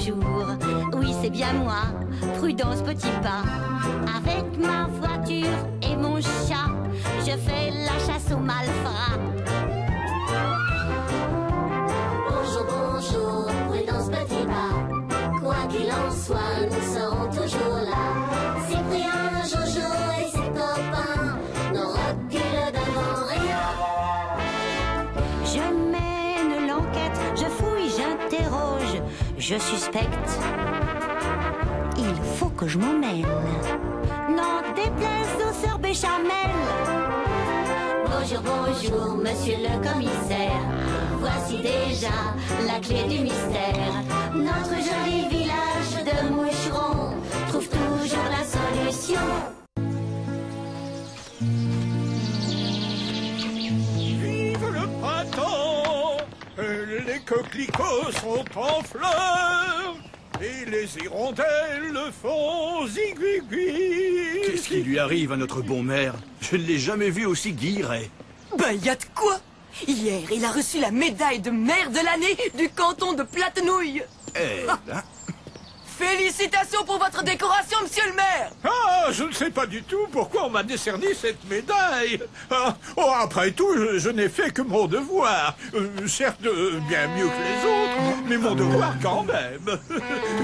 bonjour. Oui, c'est bien moi, Prudence Petit Pas. Avec ma voiture et mon chat, je fais la chasse aux malfrats. Bonjour, bonjour, Prudence Petit Pas. Quoi qu'il en soit, nous serons toujours là. Cyprien, Jojo et ses copains n'ont recule devant rien. Je mène l'enquête, je fouille, j'interroge, je suspecte. Il faut que je m'en mêle. N'en déplaise aux sœurs Béchamel. Bonjour, bonjour, monsieur le commissaire. Voici déjà la clé du mystère. Notre joli village de moucherons trouve toujours la solution. Vive le printemps! Les coquelicots sont en fleurs et les hirondelles font zigouigui. Qu'est-ce qui lui arrive à notre bon maire? Je ne l'ai jamais vu aussi guilleret. Ben, y a de quoi? Hier, il a reçu la médaille de maire de l'année du canton de Platenouille. Eh ben, Félicitations pour votre décoration, monsieur le maire. Ah, je ne sais pas du tout pourquoi on m'a décerné cette médaille. Ah, oh, après tout, je n'ai fait que mon devoir. Certes, bien mieux que les autres, mais mon devoir quand même.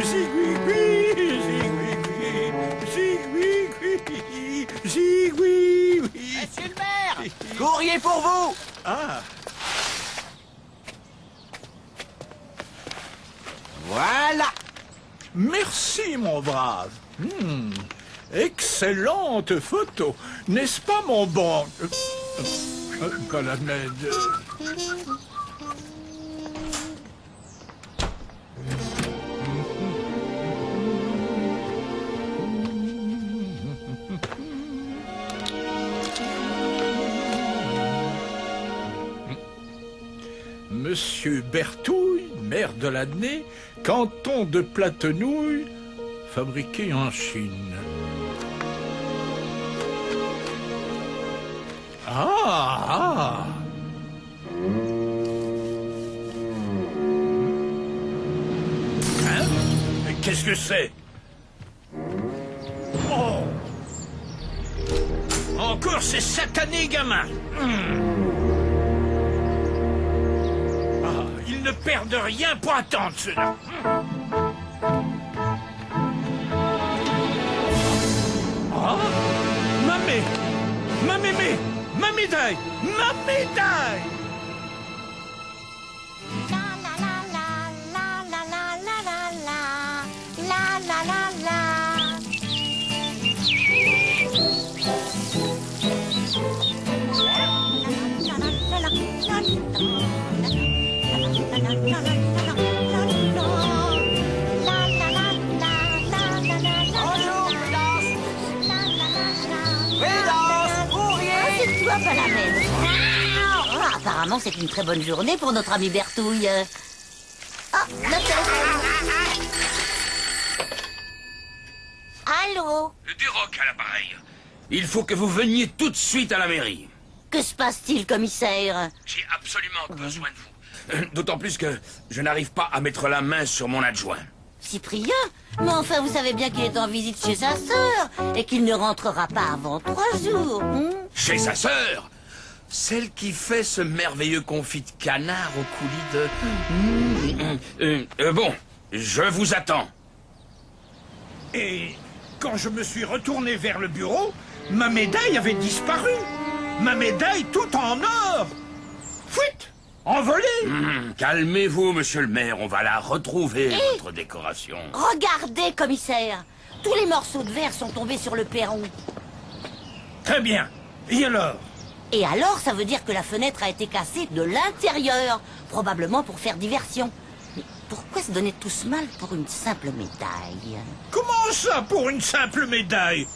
Zigouigui, zigouigui, zigouigui, zigouigui. Monsieur le maire, Courrier pour vous. Ah, voilà. merci, mon brave. Excellente photo. N'est-ce pas, mon bon... Colonel... Monsieur Bertouille, maire de l'année, canton de Platenouille, fabriqué en Chine. Ah, Hein? Mais qu'est-ce que c'est? Oh! Encore ces satanés gamins! Ils ne perdent rien pour attendre cela. Ah, ma mémé, ma médaille, ma médaille. La la la la la la la la la la la la. Bonjour, Prudence, courrier. C'est toi, Palamède. Ah, apparemment, c'est une très bonne journée pour notre ami Bertouille. Ah, le téléphone. Allô? Duroc à l'appareil. Il faut que vous veniez tout de suite à la mairie. Que se passe-t-il, commissaire? J'ai absolument besoin de vous. D'autant plus que je n'arrive pas à mettre la main sur mon adjoint. Cyprien? Mais enfin, vous savez bien qu'il est en visite chez sa sœur et qu'il ne rentrera pas avant 3 jours. Chez sa sœur, celle qui fait ce merveilleux confit de canard au coulis de... Bon, je vous attends. Et quand je me suis retourné vers le bureau, ma médaille avait disparu. Ma médaille tout en or. Fuite! Envolée! Calmez-vous, monsieur le maire, on va la retrouver, votre décoration. Regardez, commissaire. Tous les morceaux de verre sont tombés sur le perron. Très bien. Et alors? Et alors, ça veut dire que la fenêtre a été cassée de l'intérieur. Probablement pour faire diversion. Mais pourquoi se donner tout ce mal pour une simple médaille? Comment ça, pour une simple médaille?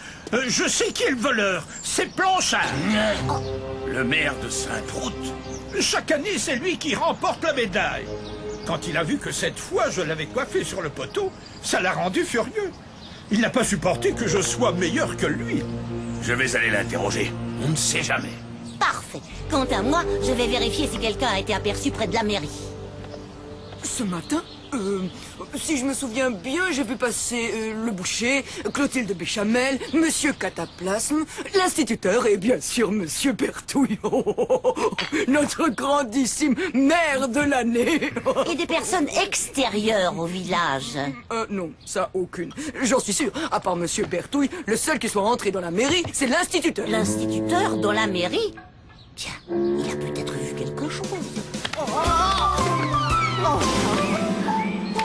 Je sais qui est le voleur. C'est Blanchard. Le maire de Sainte-Route. Chaque année, c'est lui qui remporte la médaille. Quand il a vu que cette fois, je l'avais coiffé sur le poteau, ça l'a rendu furieux. Il n'a pas supporté que je sois meilleur que lui. Je vais aller l'interroger. On ne sait jamais. Parfait. Quant à moi, je vais vérifier si quelqu'un a été aperçu près de la mairie. Ce matin, Si je me souviens bien, j'ai vu passer le boucher, Clotilde Béchamel, Monsieur Cataplasme, l'instituteur et bien sûr Monsieur Bertouille. Notre grandissime maire de l'année. Et des personnes extérieures au village. Non, ça aucune. J'en suis sûr, à part Monsieur Bertouille, le seul qui soit rentré dans la mairie, c'est l'instituteur. L'instituteur dans la mairie? Tiens, il a peut-être vu quelque chose.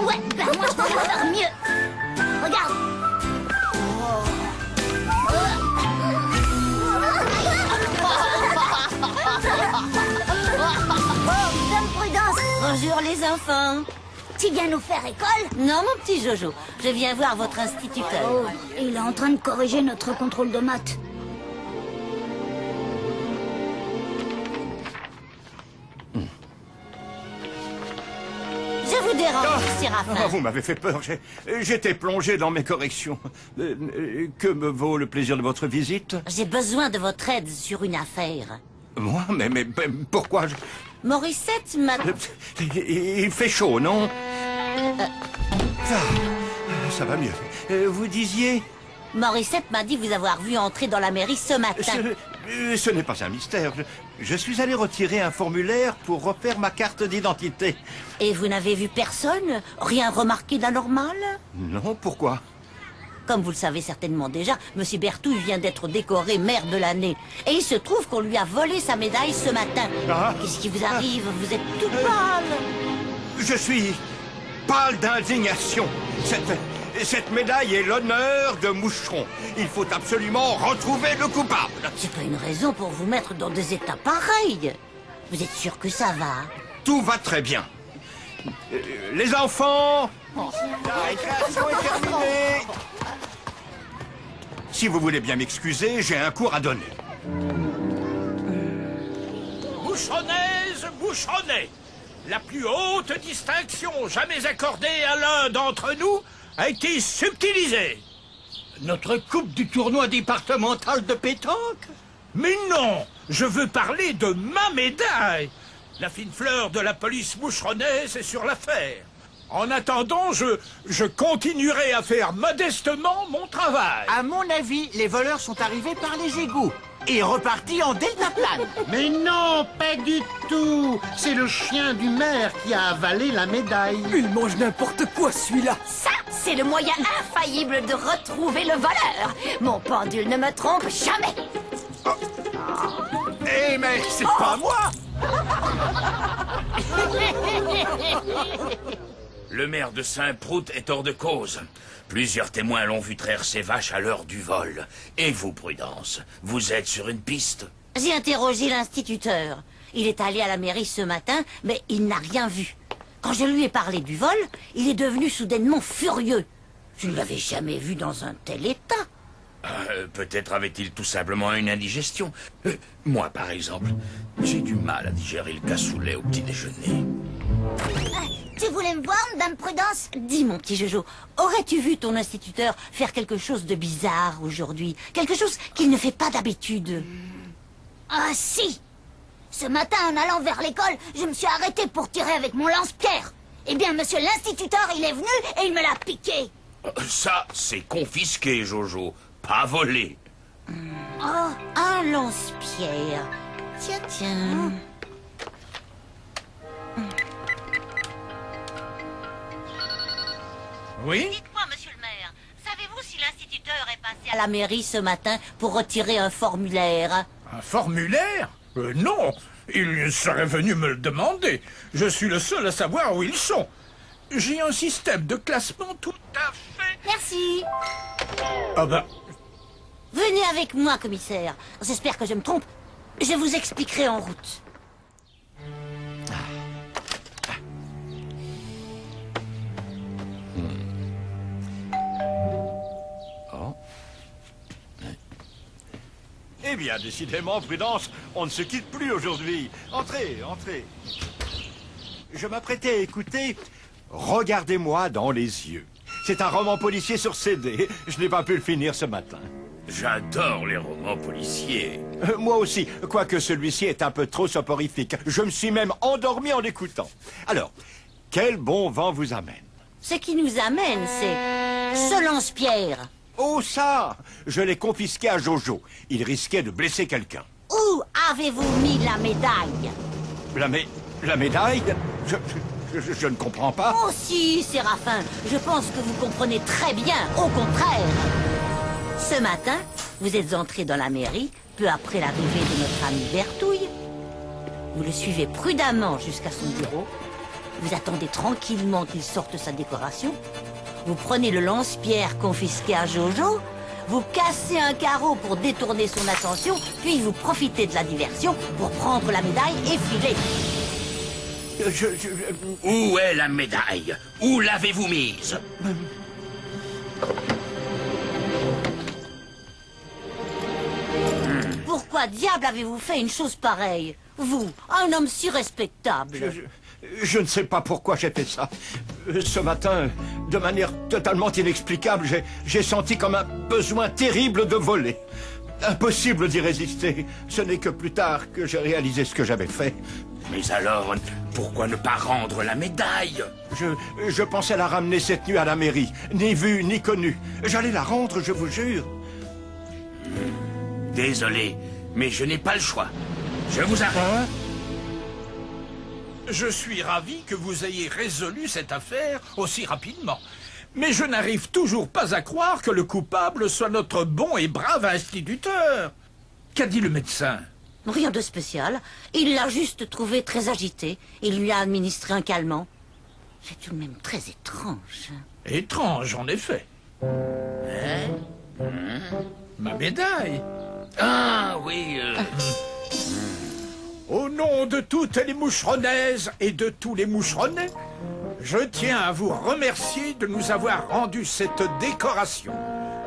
Ouais, ben moi je peux faire mieux. Regarde. Oh, Dame Prudence, Bonjour les enfants. tu viens nous faire école? Non, mon petit Jojo, je viens voir votre instituteur. Oh, il est en train de corriger notre contrôle de maths. Je vous dérange, Séraphin. Vous m'avez fait peur. J'étais plongé dans mes corrections. Que me vaut le plaisir de votre visite? J'ai besoin de votre aide sur une affaire. Moi? Mais pourquoi Morissette m'a... Il fait chaud, non? Ça va mieux. Vous disiez? Morissette m'a dit vous avoir vu entrer dans la mairie ce matin. Ce n'est pas un mystère. Je suis allé retirer un formulaire pour refaire ma carte d'identité. Et vous n'avez vu personne? Rien remarqué d'anormal? Non, pourquoi? Comme vous le savez certainement déjà, Monsieur Bertouille vient d'être décoré maire de l'année. Et il se trouve qu'on lui a volé sa médaille ce matin. Ah. Qu'est-ce qui vous arrive? Vous êtes tout pâle. Je suis pâle d'indignation. Cette médaille est l'honneur de Moucheron. Il faut absolument retrouver le coupable. C'est pas une raison pour vous mettre dans des états pareils. Vous êtes sûr que ça va? Tout va très bien. Les enfants, la récréation est terminée. Si vous voulez bien m'excuser, j'ai un cours à donner. Mouchronnaise, Mouchronnet, la plus haute distinction jamais accordée à l'un d'entre nous a été subtilisée. Notre coupe du tournoi départemental de pétanque? Mais non, je veux parler de ma médaille. La fine fleur de la police moucheronnaise est sur l'affaire. En attendant, je continuerai à faire modestement mon travail. À mon avis, les voleurs sont arrivés par les égouts et repartis en deltaplane. Mais non, pas du tout. C'est le chien du maire qui a avalé la médaille. Il mange n'importe quoi, celui-là. Ça, c'est le moyen infaillible de retrouver le voleur. Mon pendule ne me trompe jamais. Eh, mais c'est pas moi! Le maire de Saint-Prout est hors de cause. Plusieurs témoins l'ont vu traire ses vaches à l'heure du vol. Et vous, Prudence, vous êtes sur une piste? J'ai interrogé l'instituteur. Il est allé à la mairie ce matin, mais il n'a rien vu. Quand je lui ai parlé du vol, il est devenu soudainement furieux. Je ne l'avais jamais vu dans un tel état. Peut-être avait-il tout simplement une indigestion. Moi, par exemple, j'ai du mal à digérer le cassoulet au petit déjeuner. Tu voulais me voir, Dame Prudence? Dis, mon petit Jojo, aurais-tu vu ton instituteur faire quelque chose de bizarre aujourd'hui? Quelque chose qu'il ne fait pas d'habitude? Ah si. Ce matin, en allant vers l'école, je me suis arrêté pour tirer avec mon lance-pierre. Eh bien, monsieur l'instituteur, il est venu et il me l'a piqué. Ça, c'est confisqué, Jojo, pas volé. Oh, un lance-pierre. Tiens, tiens. Oui? Dites-moi, monsieur le maire, savez-vous si l'instituteur est passé à la mairie ce matin pour retirer un formulaire? Un formulaire? Non, il serait venu me le demander. Je suis le seul à savoir où ils sont. J'ai un système de classement tout à fait... Merci. Ah ben... Venez avec moi, commissaire. J'espère que je me trompe. Je vous expliquerai en route. Eh bien, décidément, Prudence, on ne se quitte plus aujourd'hui. Entrez, entrez. Je m'apprêtais à écouter Regardez-moi dans les yeux. C'est un roman policier sur CD. Je n'ai pas pu le finir ce matin. J'adore les romans policiers. Moi aussi, quoique celui-ci est un peu trop soporifique. Je me suis même endormi en l'écoutant. Alors, Quel bon vent vous amène? Ce qui nous amène, c'est ce lance-pierre. Oh ça! Je l'ai confisqué à Jojo. Il risquait de blesser quelqu'un. Où avez-vous mis la médaille? La médaille? Je ne comprends pas. Oh si, Séraphin, je pense que vous comprenez très bien, au contraire. Ce matin, vous êtes entré dans la mairie, peu après l'arrivée de notre ami Bertouille. Vous le suivez prudemment jusqu'à son bureau. Vous attendez tranquillement qu'il sorte sa décoration. Vous prenez le lance-pierre confisqué à Jojo. Vous cassez un carreau pour détourner son attention, puis vous profitez de la diversion pour prendre la médaille et filer. Où est la médaille? Où l'avez-vous mise? Pourquoi diable avez-vous fait une chose pareille? Vous, un homme si respectable. Je ne sais pas pourquoi j'ai fait ça. Ce matin, de manière totalement inexplicable, j'ai senti comme un besoin terrible de voler. Impossible d'y résister. Ce n'est que plus tard que j'ai réalisé ce que j'avais fait. Mais alors, pourquoi ne pas rendre la médaille? Je pensais la ramener cette nuit à la mairie. Ni vue, ni connue. J'allais la rendre, je vous jure. Désolé, mais je n'ai pas le choix. Je vous arrête. Hein? Je suis ravi que vous ayez résolu cette affaire aussi rapidement. Mais je n'arrive toujours pas à croire que le coupable soit notre bon et brave instituteur. Qu'a dit le médecin? Rien de spécial. Il l'a juste trouvé très agité. Il lui a administré un calmant. C'est tout de même très étrange. Étrange, en effet. Ma médaille. Ah oui, Au nom de toutes les moucheronnaises et de tous les moucheronnais, je tiens à vous remercier de nous avoir rendu cette décoration.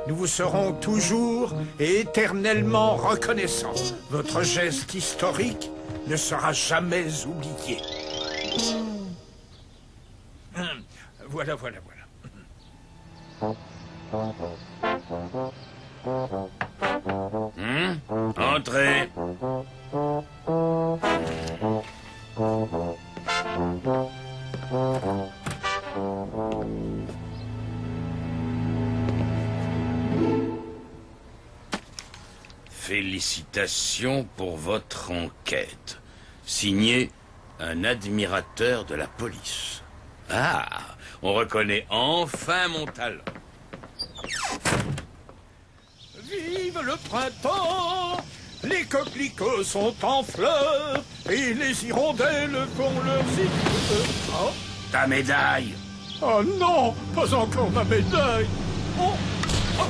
Nous vous serons toujours et éternellement reconnaissants. Votre geste historique ne sera jamais oublié. Voilà. Entrez. Félicitations pour votre enquête. Signé un admirateur de la police. Ah, on reconnaît enfin mon talent. Vive le printemps! Les coquelicots sont en fleurs et les hirondelles font leurs îles. Oh. Ta médaille. Oh non, pas encore ma médaille. Oh. Oh.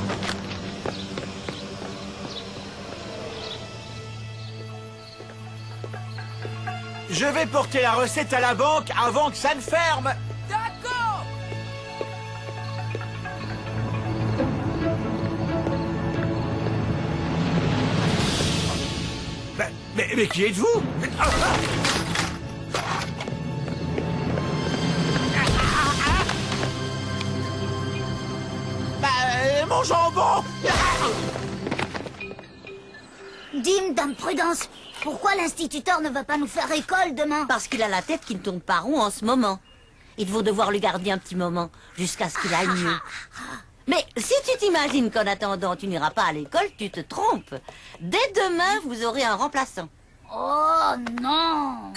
Je vais porter la recette à la banque avant que ça ne ferme. D'accord. Mais qui êtes-vous? Mon jambon! Dis, Dame Prudence, pourquoi l'instituteur ne va pas nous faire école demain? Parce qu'il a la tête qui ne tourne pas rond en ce moment. Ils vont devoir le garder un petit moment, jusqu'à ce qu'il aille mieux. Mais si tu t'imagines qu'en attendant tu n'iras pas à l'école, tu te trompes. Dès demain, vous aurez un remplaçant. Oh non!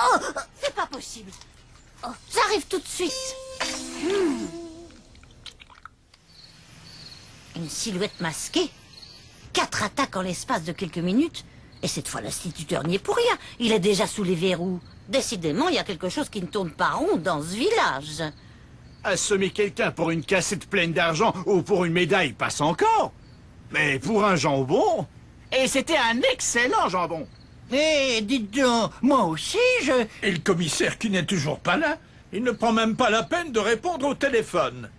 Oh, c'est pas possible. Oh, j'arrive tout de suite. Une silhouette masquée. 4 attaques en l'espace de quelques minutes. Et cette fois, l'instituteur n'y est pour rien. Il est déjà sous les verrous. Décidément, il y a quelque chose qui ne tourne pas rond dans ce village. Assommer quelqu'un pour une cassette pleine d'argent ou pour une médaille passe encore. Mais pour un jambon... Et c'était un excellent jambon. Eh, dites donc, moi aussi, Et le commissaire qui n'est toujours pas là, il ne prend même pas la peine de répondre au téléphone.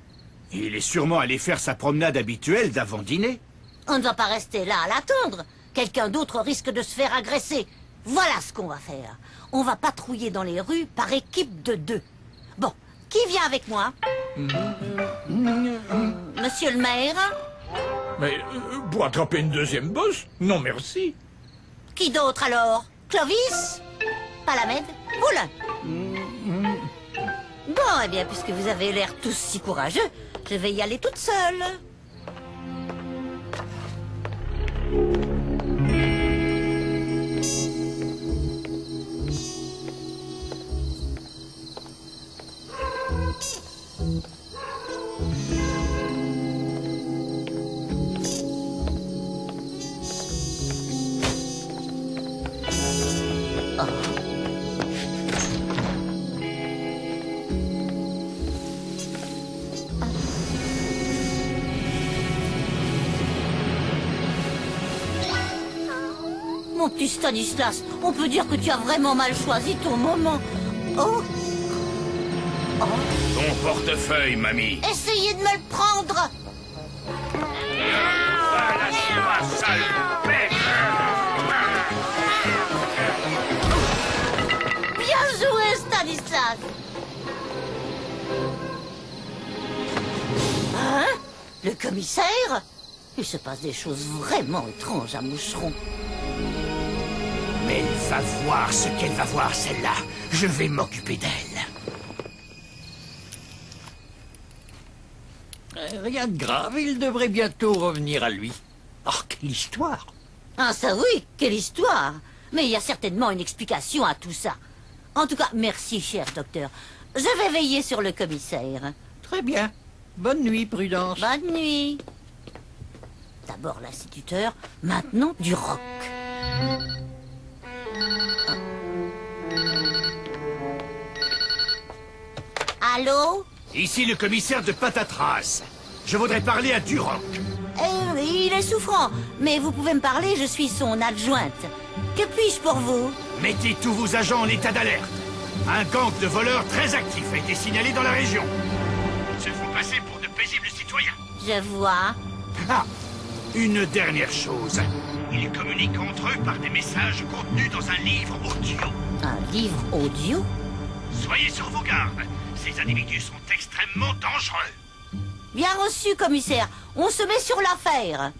Il est sûrement allé faire sa promenade habituelle d'avant dîner. On ne va pas rester là à l'attendre. Quelqu'un d'autre risque de se faire agresser. Voilà ce qu'on va faire. On va patrouiller dans les rues par équipe de 2. Bon, qui vient avec moi? Monsieur le maire? Mais pour attraper une deuxième bosse, non merci. Qui d'autre alors? Clovis? Palamède? Poulain? Bon, eh bien, puisque vous avez l'air tous si courageux, je vais y aller toute seule. Mon petit Stanislas, on peut dire que tu as vraiment mal choisi ton moment. Oh! Ton portefeuille, mamie. Essayez de me le prendre! Lâche-moi, sale bête. Bien joué, Stanislas! Hein? Le commissaire? Il se passe des choses vraiment étranges à Moucheron. Mais elle va voir ce qu'elle va voir, celle-là. Je vais m'occuper d'elle. Rien de grave, il devrait bientôt revenir à lui. Oh, quelle histoire! Ah ça oui, quelle histoire! Mais il y a certainement une explication à tout ça. En tout cas, merci, cher docteur. Je vais veiller sur le commissaire. Très bien. Bonne nuit, Prudence. Bonne nuit. D'abord l'instituteur, maintenant Duroc. Allô? Ici le commissaire de Patatras. Je voudrais parler à Duroc. Il est souffrant, mais vous pouvez me parler, je suis son adjointe. Que puis-je pour vous? Mettez tous vos agents en état d'alerte. Un gang de voleurs très actif a été signalé dans la région. Ils se font passer pour de paisibles citoyens. Je vois. Ah, une dernière chose. Ils communiquent entre eux par des messages contenus dans un livre audio. Un livre audio? Soyez sur vos gardes. Ces individus sont extrêmement dangereux. Bien reçu, commissaire. On se met sur l'affaire.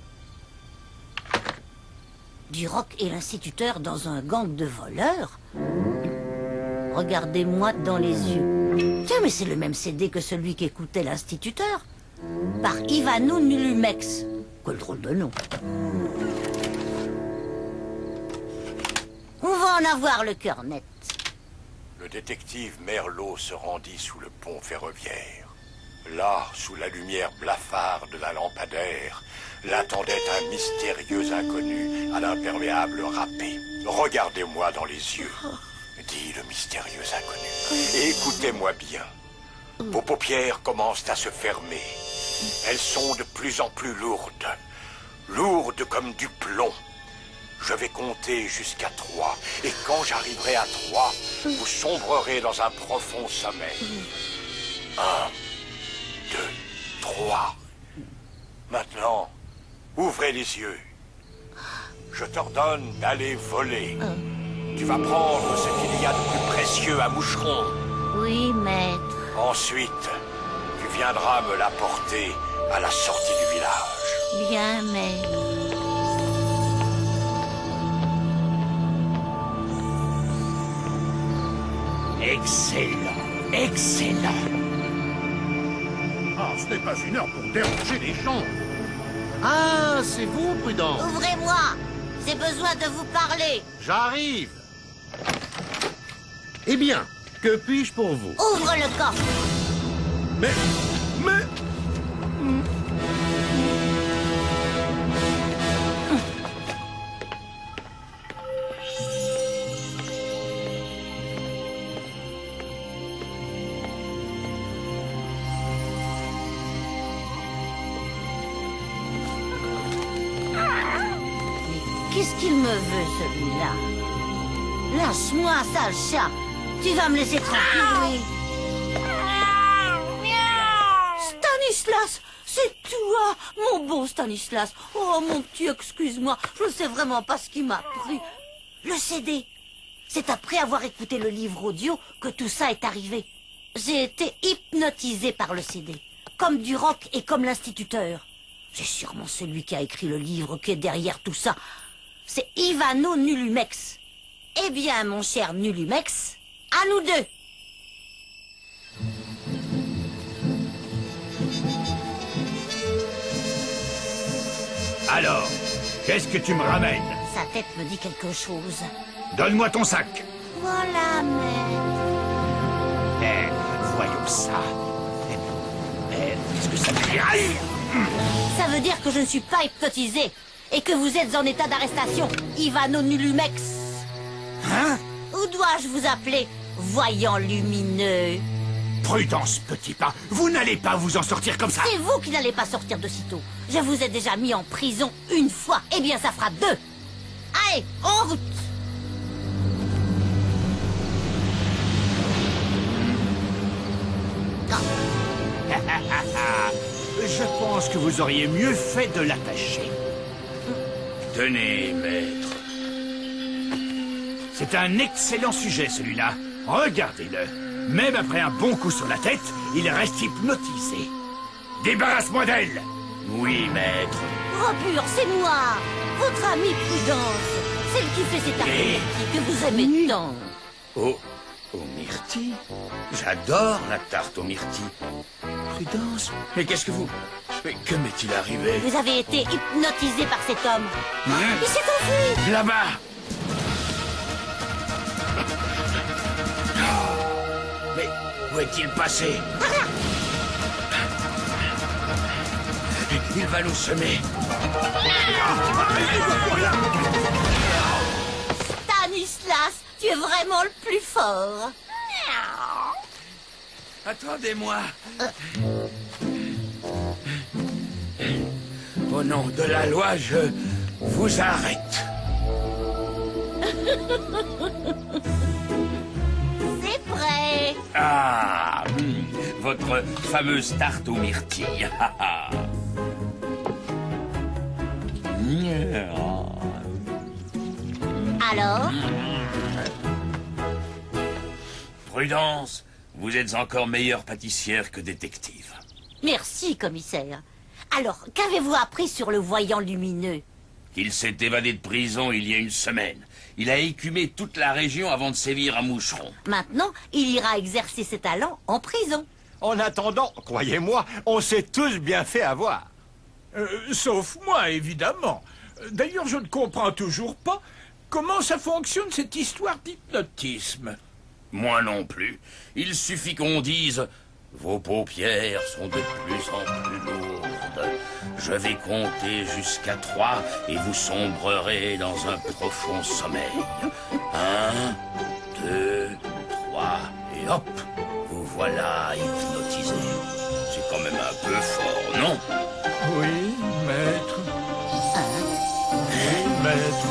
Duroc et l'instituteur dans un gang de voleurs? Regardez-moi dans les yeux. Tiens, mais c'est le même CD que celui qu'écoutait l'instituteur. Par Ivanou Nulumex. Quel drôle de nom. On va en avoir le cœur net. Le détective Merlot se rendit sous le pont ferroviaire. Là, sous la lumière blafarde de la lampadaire, l'attendait un mystérieux inconnu à l'imperméable râpé. Regardez-moi dans les yeux, dit le mystérieux inconnu. Et écoutez-moi bien. Vos paupières commencent à se fermer. Elles sont de plus en plus lourdes. Lourdes comme du plomb. Je vais compter jusqu'à 3. Et quand j'arriverai à 3, vous sombrerez dans un profond sommeil. 1, 2, 3. Maintenant, ouvrez les yeux. Je t'ordonne d'aller voler. Tu vas prendre ce qu'il y a de plus précieux à Moucheron. Oui, maître. Ensuite, tu viendras me l'apporter à la sortie du village. Bien, maître. Excellent, excellent. Ah, ce n'est pas une heure pour déranger les gens. Ah, c'est vous, Prudence. Ouvrez-moi. J'ai besoin de vous parler. J'arrive. Eh bien, que puis-je pour vous? Ouvre le coffre. Mais... Qu'est-ce qu'il me veut, celui-là? Lâche-moi, sale chat. Tu vas me laisser tranquille, oui. Stanislas, c'est toi, mon bon Stanislas. Oh, mon petit, excuse-moi. Je ne sais vraiment pas ce qui m'a pris. Le CD. C'est après avoir écouté le livre audio que tout ça est arrivé. J'ai été hypnotisé par le CD. Comme Duroc et comme l'instituteur. C'est sûrement celui qui a écrit le livre qui est derrière tout ça. C'est Ivano Nulumex. Eh bien, mon cher Nulumex, à nous deux. Alors, qu'est-ce que tu me ramènes? Sa tête me dit quelque chose. Donne-moi ton sac. Voilà, maître. Voyons ça. Qu'est-ce que ça veut dire? Aïe! Ça veut dire que je ne suis pas hypnotisé et que vous êtes en état d'arrestation, Ivano Nulumex. Hein? Ou dois-je vous appeler voyant lumineux? Prudence, petit pas. Vous n'allez pas vous en sortir comme ça. C'est vous qui n'allez pas sortir de sitôt. Je vous ai déjà mis en prison une fois. Eh bien, ça fera 2. Allez, en route. Je pense que vous auriez mieux fait de l'attacher. Tenez, maître. C'est un excellent sujet, celui-là. Regardez-le. Même après un bon coup sur la tête, il reste hypnotisé. Débarrasse-moi d'elle. Oui, maître. Repure, c'est moi, votre amie Prudence. Celle qui fait cette activité que vous aimez tant. Oh, aux myrtilles? J'adore la tarte aux myrtilles. Prudence? Mais qu'est-ce que vous... Mais que m'est-il arrivé? Vous avez été hypnotisé par cet homme. Il s'est enfui. Là-bas! Mais où est-il passé? Il va nous semer. Stanislas, tu es vraiment le plus fort. Attendez-moi. Au nom de la loi, je vous arrête. C'est prêt. Ah, votre fameuse tarte aux myrtilles. Alors? Prudence, vous êtes encore meilleure pâtissière que détective. Merci, commissaire. Alors, qu'avez-vous appris sur le voyant lumineux? Il s'est évadé de prison il y a une semaine. Il a écumé toute la région avant de sévir à Moucheron. Maintenant, il ira exercer ses talents en prison. En attendant, croyez-moi, on s'est tous bien fait avoir. Sauf moi, évidemment. D'ailleurs, je ne comprends toujours pas comment ça fonctionne, cette histoire d'hypnotisme. Moi non plus. Il suffit qu'on dise « Vos paupières sont de plus en plus lourdes. Je vais compter jusqu'à 3 et vous sombrerez dans un profond sommeil. 1, 2, 3 et hop, vous voilà hypnotisé. C'est quand même un peu fort, non? Oui, maître. Oui, maître.